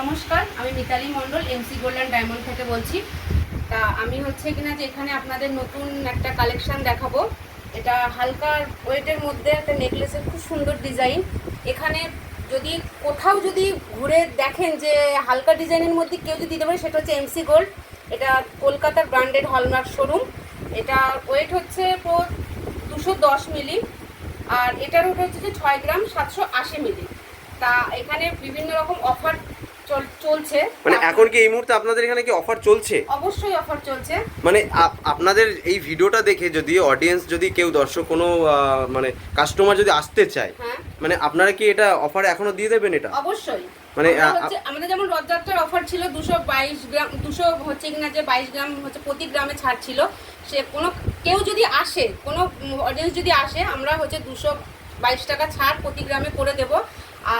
নমস্কার, আমি মিতালি মণ্ডল MC gold and diamond থেকে বলছি। তা আমি হচ্ছে কিনা যে এখানে আপনাদের নতুন একটা কালেকশন দেখাবো। এটা হালকা ওয়েটের মধ্যে একটা নেকলেসের খুব সুন্দর ডিজাইন। এখানে যদি কোথাও যদি ঘুরে দেখেন যে হালকা ডিজাইনের মধ্যে কেউ যদি দিতে পারে, সেটা হচ্ছে এমসি গোল্ড। এটা কলকাতার ব্র্যান্ডেড হলমার্ক শোরুম। এটা ওয়েট হচ্ছে 210 মিলি, আর এটার ওটা হচ্ছে যে 6 গ্রাম 780 মিলি। তা এখানে বিভিন্ন রকম অফার চলছে। মানে এখন কি এই মুহূর্তে আপনাদের এখানে কি অফার চলছে? অবশ্যই অফার চলছে। মানে আপনাদের এই ভিডিওটা দেখে যদি অডিয়েন্স, যদি কেউ দর্শক, কোনো মানে কাস্টমার যদি আসতে চায়, মানে আপনারা কি এটা অফার এখনো দিয়ে দেবেন? এটা অবশ্যই। মানে আমাদের যেমন রথযাত্রার অফার ছিল 222 গ্রাম, 200 হচ্ছে কিনা যে 22 গ্রাম হচ্ছে প্রতি গ্রামে ছাড় ছিল। সে কোনো কেউ যদি আসে, কোনো অডিয়েন্স যদি আসে, আমরা হচ্ছে 222 টাকা ছাড় প্রতি গ্রামে করে দেব।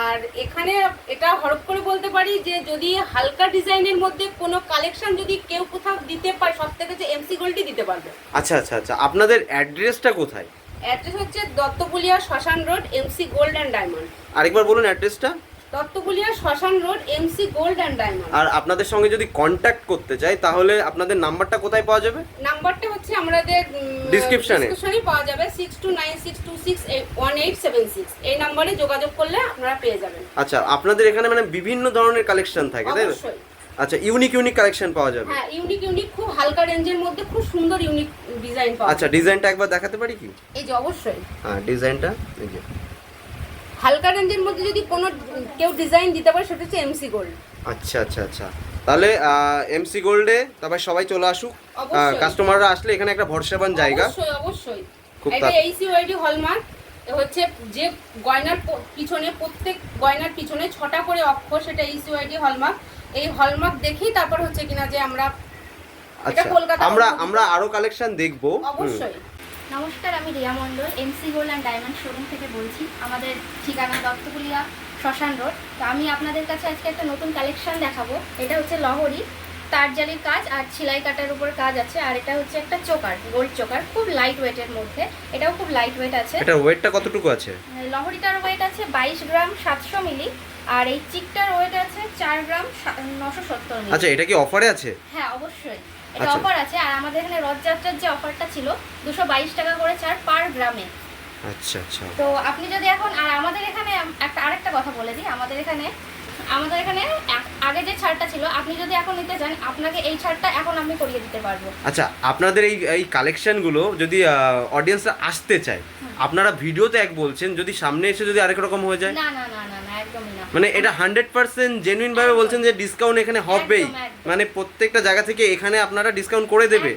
আর এখানে এটা হরফ করে বলতে পারি যে যদি হালকা ডিজাইনের মধ্যে কোনো কালেকশন যদি কেউ কোথাও দিতে পারে, সব থেকে যে এমসি গোল্ডই দিতে পারবে। আচ্ছা আচ্ছা আচ্ছা, আপনাদের অ্যাড্রেসটা কোথায়? অ্যাড্রেস হচ্ছে দত্তপুলিয়া শ্মশান road, MC gold and diamond. আরেকবার বলুন অ্যাড্রেসটা। দত্তপুলিয়া শ্মশান road, MC gold and diamond. আর আপনাদের সঙ্গে যদি কন্ট্যাক্ট করতে চাই, তাহলে আপনাদের নাম্বারটা কোথায় পাওয়া যাবে? নাম্বারটা হচ্ছে আমাদের ডেসক্রিপশনে পাওয়া যাবে, 6296261876। এই নম্বরে যোগাযোগ করলে আপনারা পেয়ে যাবেন। আচ্ছা, আপনাদের এখানে মানে বিভিন্ন ধরনের কালেকশন থাকে, তাই না? অবশ্যই। আচ্ছা, ইউনিক কালেকশন পাওয়া যাবে? হ্যাঁ, ইউনিক খুব হালকা রেঞ্জের মধ্যে খুব সুন্দর ইউনিক ডিজাইন পাওয়া। আচ্ছা, ডিজাইনটা একবার দেখাতে পারি কি? এই যে অবশ্যই। হ্যাঁ, ডিজাইনটা এই যে হালকা রেঞ্জের মধ্যে যদি কোনো কেউ ডিজাইন দিতে পারে, সেটা হচ্ছে এমসি গোল্ড। আচ্ছা আচ্ছা আচ্ছা, তাহলে এমসি গোল্ডে তারপর সবাই চলে আসুক। কাস্টমাররা আসলে এখানে একটা ভরসাবান জায়গা। অবশ্যই অবশ্যই। খুব এটা এইসিওআইডি হলমার্ক হচ্ছে যে গয়নার পিছনে, প্রত্যেক গয়নার পিছনে 6টা করে অক্ষর, সেটা এইসিওআইডি হলমার্ক। এই হলমার্ক দেখি তারপর হচ্ছে কিনা যে আমরা এটা কলকাতা আমরা আরো কালেকশন দেখব। অবশ্যই। নমস্কার, আমি Riya Mondal MC gold and diamond showroom থেকে বলছি। আমাদের ঠিকানা দত্তপুলিয়া শ্মশান রোড। তো আমি আপনাদের কাছে আজকে একটা নতুন কালেকশন দেখাবো। এটা হচ্ছে লহরি, তারজালির কাজ আর সেলাই কাটার উপর কাজ আছে। আর এটা হচ্ছে একটা চোকার, গোল্ড চোকার, খুব লাইট ওয়েটের মধ্যে। এটাও খুব লাইট ওয়েট আছে। এটার ওয়েটটা কতটুকু আছে? লহরিটার ওয়েট আছে 22 গ্রাম 700 মিলি, আর এই চিকটার ওয়েট আছে 4 গ্রাম 970 মিলি। আচ্ছা, এটা কি অফারে আছে? হ্যাঁ, অবশ্যই এটা অফার আছে। আর আমাদের এখানে রথযাত্রার যে অফারটা ছিল 222 টাকা করে ছাড় পার গ্রামে। আচ্ছা আচ্ছা, তো আপনি যদি এখন, আর আমাদের এখানে আরেকটা কথা বলে দিই, আমাদের এখানে আগে যে ছাড়টা ছিল, আপনি যদি এখন নিতে চান, আপনাকে এই ছাড়টা এখন আমি করিয়ে দিতে পারবো। আচ্ছা, আপনাদের এই কালেকশনগুলো যদি অডিয়েন্সরা আসতে চায়, আপনারা ভিডিওতে এক বলছেন, যদি সামনে এসে যদি আরেক রকম হয়ে যায়? না না না না না, একদমই না। মানে এটা 100% জেনুইন ভাবে বলছেন যে ডিসকাউন্ট এখানে হবেই? মানে প্রত্যেকটা জায়গা থেকে এখানে আপনারা ডিসকাউন্ট করে দেবে?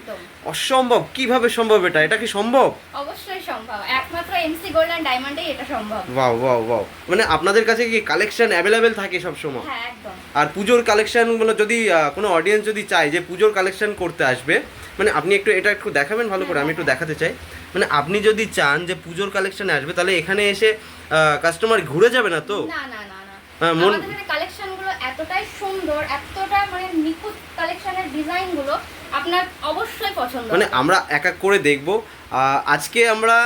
অসম্ভব, কিভাবে সম্ভব? এটা কি সম্ভব? অবশ্যই সম্ভব, একমাত্র এমসি গোল্ড অ্যান্ড ডায়মন্ডেই এটা সম্ভব। ওয়াও ওয়াও ওয়াও, মানে আপনাদের কাছে কি কালেকশন অ্যাভেলেবেল থাকে সব সময়? হ্যাঁ, একদম। আর পুজোর কালেকশনগুলো যদি কোনো অডিয়েন্স যদি চায় যে পুজোর কালেকশন করতে আসবে, মানে আপনি এটা একটু দেখাবেন ভালো করে, আমি একটু দেখাতে চাই। মানে আপনি যদি চান যে পুজোর কালেকশনে আসবে, তাহলে এখানে এসে কাস্টমার ঘুরে যাবে না তো? না না না না, আমাদের এখানে কালেকশনগুলো এতটাই সুন্দর, এতটা মানে নিখুঁত কালেকশনের ডিজাইনগুলো আপনার অবশ্যই পছন্দ হবে। মানে আমরা এক এক করে দেখব। আজকে আমরা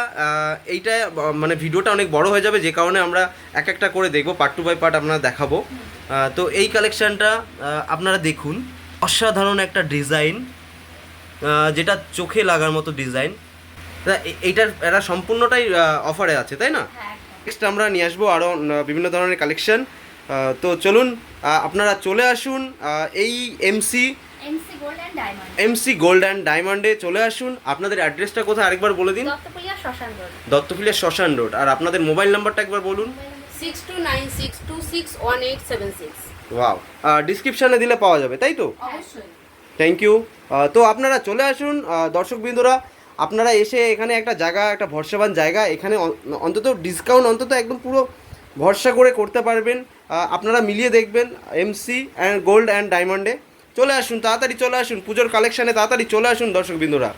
এইটা মানে ভিডিওটা অনেক বড় হয়ে যাবে, যে কারণে আমরা এক একটা করে দেখব, পার্ট টু বাই পার্ট আপনারা দেখাবো। তো এই কালেকশনটা আপনারা দেখুন, অসাধারণ একটা ডিজাইন, যেটা চোখে লাগার মতো ডিজাইন। এটা সম্পূর্ণটাই অফারে আছে, তাই না? নেক্সট আমরা নিয়ে আসবো আরও বিভিন্ন ধরনের কালেকশন। তো চলুন, আপনারা চলে আসুন এই এমসি গোল্ড অ্যান্ড ডায়মন্ডে চলে আসুন। আপনাদের অ্যাড্রেসটা কোথায় আরেকবার বলে দিন? দত্তপুলিয়া শ্মশান রোড। আর আপনাদের মোবাইল নাম্বারটা একবার বলুন। 6296261876। ওয়াও, ডিসক্রিপশানে দিলে পাওয়া যাবে, তাই তো? অবশ্যই। Thank you. তো আপনারা চলে আসুন দর্শকবৃন্দরা, আপনারা এসে এখানে একটা জায়গা, একটা ভরসাবান জায়গা, এখানে অন্তত ডিসকাউন্ট অন্তত একদম পুরো ভরসা করে করতে পারবেন। আপনারা মিলিয়ে দেখবেন এমসি গোল্ড অ্যান্ড ডায়মন্ডে। চলে আসুন, তাড়াতাড়ি চলে আসুন, পুজোর কালেকশানে তাড়াতাড়ি চলে আসুন দর্শকবৃন্দরা।